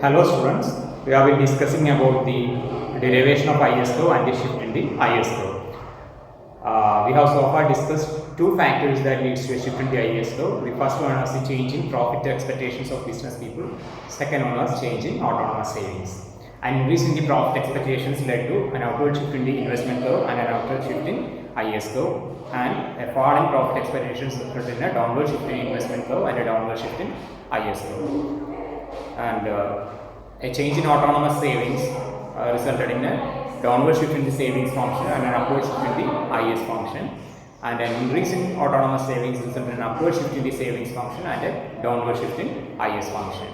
Hello students, we have been discussing about the derivation of ISO and the shift in the ISO. We have so far discussed two factors that leads to a shift in the ISO. The first one was the change in profit expectations of business people. Second one was change in autonomous savings. And increase in the profit expectations led to an upward shift in the investment curve and an upward shift in ISO. And a fall in profit expectations resulted in a downward shift in investment curve and a downward shift in ISO. And a change in autonomous savings resulted in a downward shift in the savings function and an upward shift in the IS function, and an increase in autonomous savings resulted in an upward shift in the savings function and a downward shift in IS function.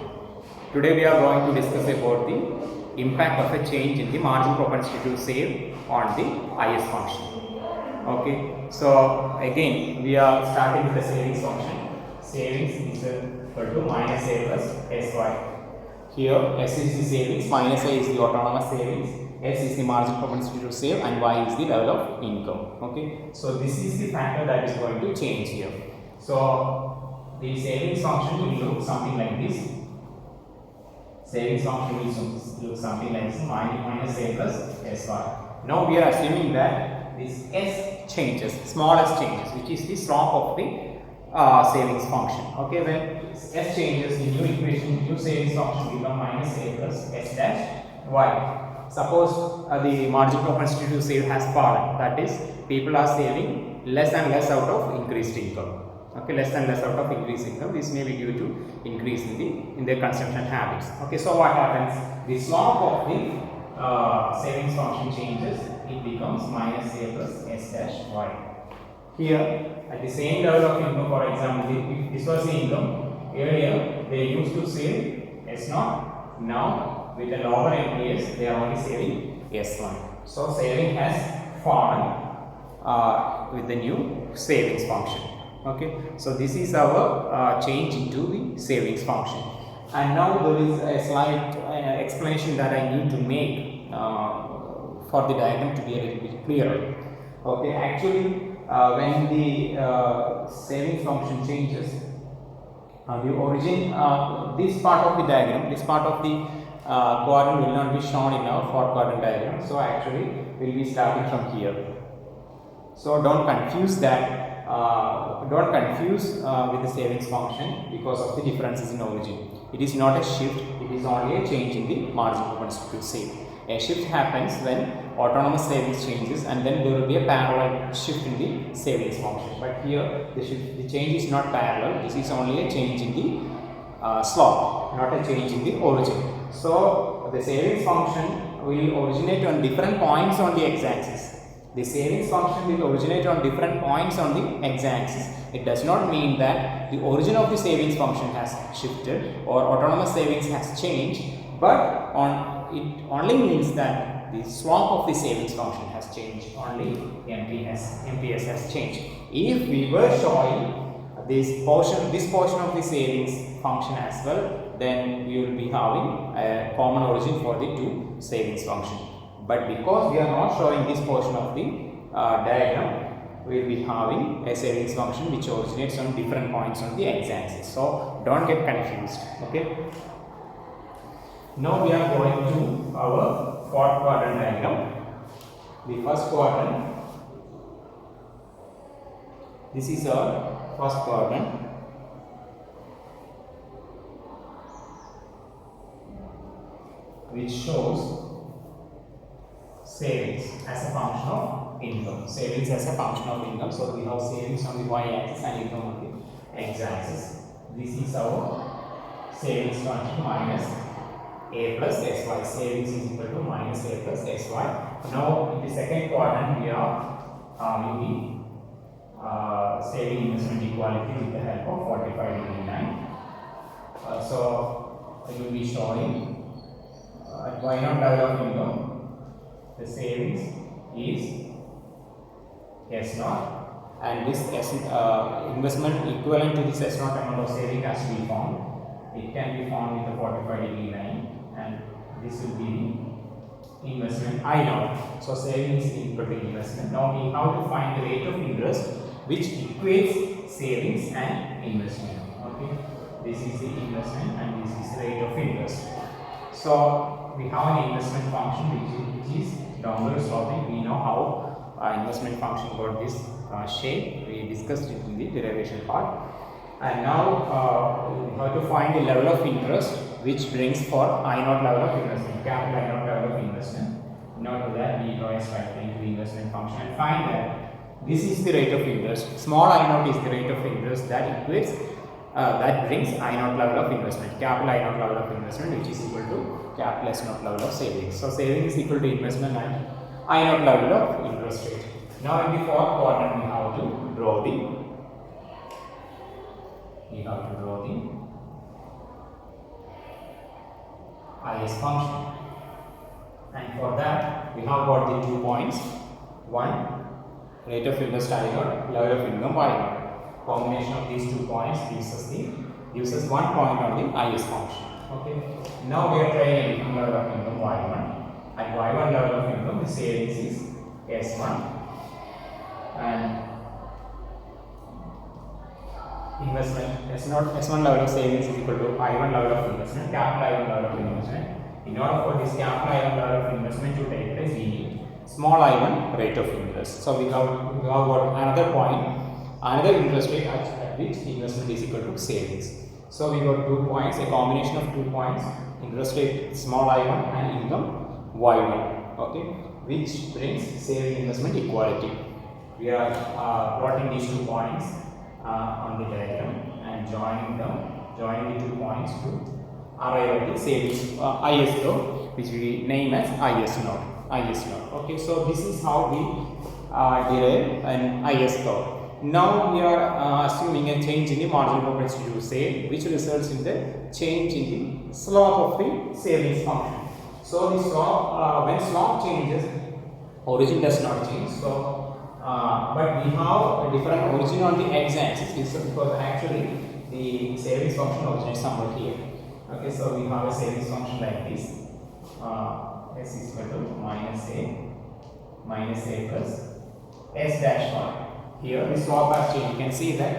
Today we are going to discuss about the impact of a change in the margin propensity to save on the IS function. Okay, so again we are starting with the savings function. Savings is equal to minus A plus SY. Here S is the savings, minus A is the autonomous savings, S is the margin propensity to save, and Y is the level of income. Okay, so this is the factor that is going to change here. So the savings function will look something like this. Savings function will look something like this, minus A plus SY. Now we are assuming that this S changes, small s changes, which is the slope of the savings function. Okay, when S changes, the new equation, new savings function become minus A plus S dash Y. Suppose the margin propensity to save has fallen, that is, people are saving less and less out of increased income. Okay, less and less out of increased income. This may be due to increase in their consumption habits. Okay, so what happens? The slope of the savings function changes. It becomes minus A plus S dash Y. Here, at the same level of income, for example, if this was the income, earlier they used to save S0, now with a lower MPS, they are only saving S1. So, saving has fallen with the new savings function. Okay, so this is our change into the savings function. And now there is a slight explanation that I need to make for the diagram to be a little bit clearer. Okay, actually, when the savings function changes, the origin, this part of the diagram, this part of the quadrant will not be shown in our 4 quadrant diagram. So actually, we will be starting from here. So don't confuse that. Don't confuse with the savings function because of the differences in origin. It is not a shift. It is only a change in the margin propensity to save. A shift happens when autonomous savings changes, and then there will be a parallel shift in the savings function. But here the change is not parallel. This is only a change in the slope, not a change in the origin. So the savings function will originate on different points on the x-axis. The savings function will originate on different points on the x-axis. It does not mean that the origin of the savings function has shifted or autonomous savings has changed, but it only means that the slope of the savings function has changed, only MPS has changed. If we were showing this portion of the savings function as well, then we will be having a common origin for the two savings function. But because we are not showing this portion of the diagram, we will be having a savings function which originates on different points on the x-axis. So don't get confused. Okay. Now we are going to our 4th quadrant diagram. The first quadrant, this is our first quadrant. Which shows savings as a function of income. Savings as a function of income. So we have savings on the y-axis and income on the x-axis. This is our savings function minus A plus SY. Savings is equal to minus A plus SY. Now in the second quadrant we are having the saving investment equality with the help of 45-degree line. So I will be showing at y0 level of income, the savings is S0, and this investment equivalent to this S0 amount of saving has to be found. It can be found with the 45-degree line, and this will be the investment I0. So savings is equal to investment. Now we have to find the rate of interest which equates savings and investment. Okay, this is the investment and this is the rate of interest. So we have an investment function which is downward sloping. We know how investment function got this shape. We discussed it in the derivation part. And now we have to find the level of interest which brings for I0 level of investment, capital I0 level of investment. In order to that, we draw a straight line to the investment function and find that this is the rate of interest. Small I0 is the rate of interest that equates, that brings I0 level of investment, capital I0 level of investment, which is equal to capital S0 level of savings. So savings is equal to investment and I0 level of interest rate. Now in the fourth quadrant, we have to draw the IS function, and for that we have got the 2 points. One, rate of interest I0, level of income Y0. Combination of these 2 points gives us 1 point on the IS function. Okay. Now we are trying a level of income Y1. At Y1 level of income, the savings is S1 and investment S1 level of savings is equal to I1 level of investment, capital I1 level of investment. In order for this capital I1 level of investment to take place, we need small I1 rate of interest. So we have got another point, another interest rate at which investment is equal to savings. So we got 2 points, a combination of 2 points, interest rate small I1 and income Y1, okay, which brings saving investment equality. We are plotting these 2 points on the diagram and joining the 2 points to arrive at the savings IS curve, which we name as IS node. Okay, so this is how we derive an IS curve. Now we are assuming a change in the marginal propensity to save, which results in the change in the slope of the savings function. So the slope, when slope changes, origin does not change. So but we have a different origin on the x-axis because actually the savings function originates somewhere here. Okay, so we have a savings function like this. S is equal to minus a plus s dash 1. Here the slope has changed. You can see that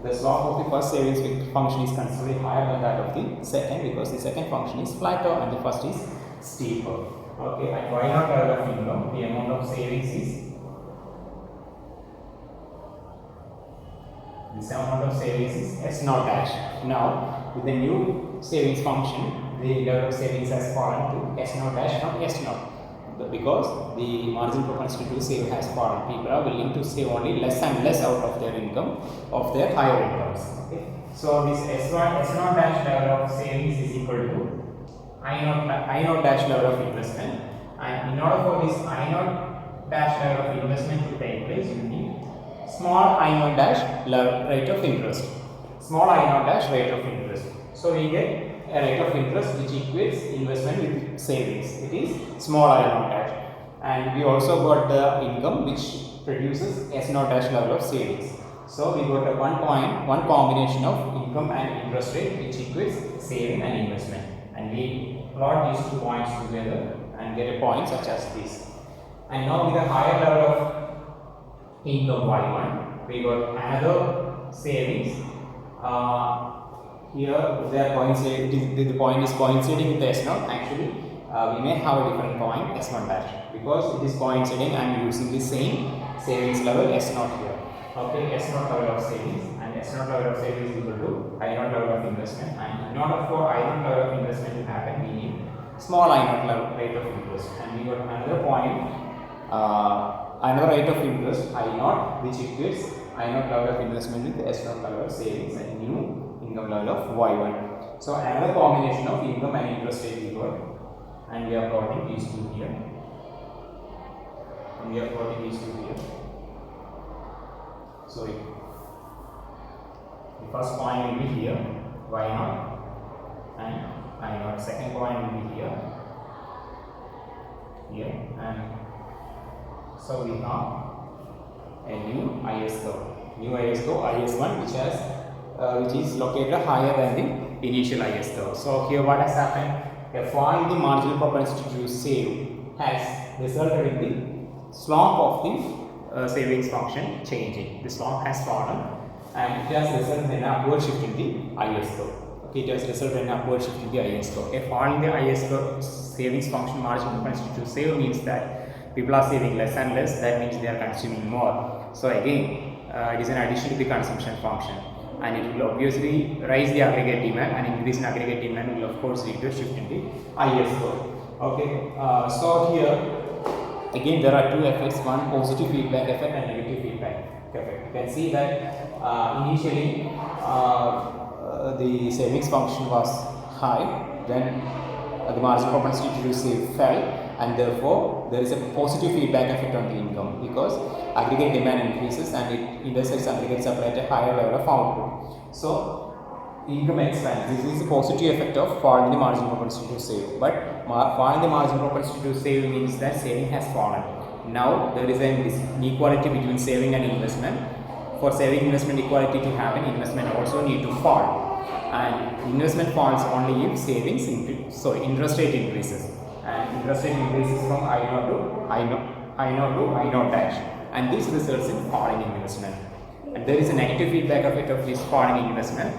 the slope of the first savings function is considerably higher than that of the second, because the second function is flatter and the first is steeper. Okay, at y0 level of income, the amount of savings is S0 dash. Now with the new savings function, the level of savings has fallen to S0 dash from S0, because the marginal propensity to save has fallen. People are willing to save only less and less out of their income, of their higher incomes. Okay. So this S0 dash level of savings is equal to I0 dash level of investment, and in order for this I0 dash level of investment to take place, you need small I0 dash rate of interest. Small I0 dash rate of interest. So we get a rate of interest which equates investment with savings. It is small I0 dash. And we also got the income which produces S0 dash level of savings. So we got a one combination of income and interest rate which equates saving and investment. And we plot these 2 points together and get a point such as this. And now with a higher level of income Y1, we got another savings. Here they are coinciding, the point is coinciding with S0. Actually, we may have a different point S1 dash, because it is coinciding. I am using the same savings level S0 here. Okay, S0 level of savings, and S0 level of savings is equal to I0 level of investment. And in order for I0 level of investment to happen, we need small I0 level rate of interest. And we got another point, another rate of interest I0, which equates I0 level of investment with S0 level of savings and new income level of Y1. So another combination of income and interest rate we got, and we are plotting these two here. Sorry. The first point will be here, Y0 and I0. Second point will be here, and so we have a new IS curve. IS1, which is located higher than the initial IS curve. So here what has happened? A fall in the marginal propensity to save has resulted in the slope of the savings function changing. The slope has fallen and it has resulted in an upward shift in the IS curve. Okay, it has resulted in upward shift in the IS score. A fall in the IS score savings function margin propensity to save means that people are saving less and less. That means they are consuming more. So again, it is an addition to the consumption function, and it will obviously raise the aggregate demand, and increase in aggregate demand will of course lead to a shift in the IS score. Okay, so here again there are two effects: one positive feedback effect and negative feedback effect. You can see that initially the savings function was high, then the margin propensity to save fell, and therefore there is a positive feedback effect on the income because aggregate demand increases and it intersects aggregate supply at a higher level of output. So income expands. This is a positive effect of fall in the margin propensity to save. But fall in the margin propensity to save means that saving has fallen. Now there is an inequality between saving and investment. For saving investment equality to happen, investment also need to fall. And investment falls only if savings interest rate increases. And interest rate increases from I0 to I0 dash. And this results in falling investment. And there is a negative feedback effect of this falling investment.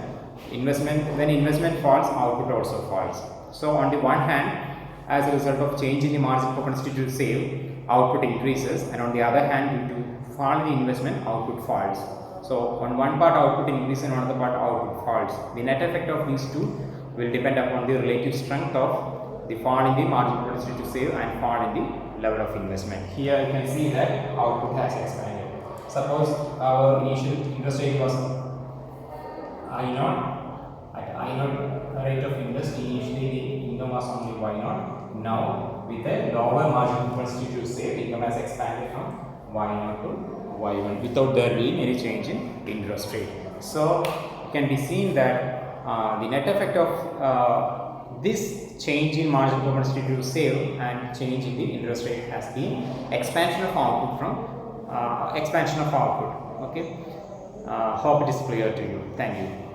When investment falls, output also falls. So on the one hand, as a result of change in the margin propensity to save, output increases, and on the other hand, due to fall in the investment, output falls. So on one part output increases and on the part output falls. The net effect of these two will depend upon the relative strength of the fall in the margin propensity to save and fall in the level of investment. Here you can see that output has expanded. Suppose our initial interest rate was I0. At I0 rate of interest, initially the income was only Y0. Now with a lower margin propensity to save, income has expanded from Y0 to Y1 without there being any change in interest rate. So it can be seen that the net effect of this change in margin propensity to save and change in the interest rate has been expansion of output from expansion of output. Okay, hope it is clear to you. Thank you.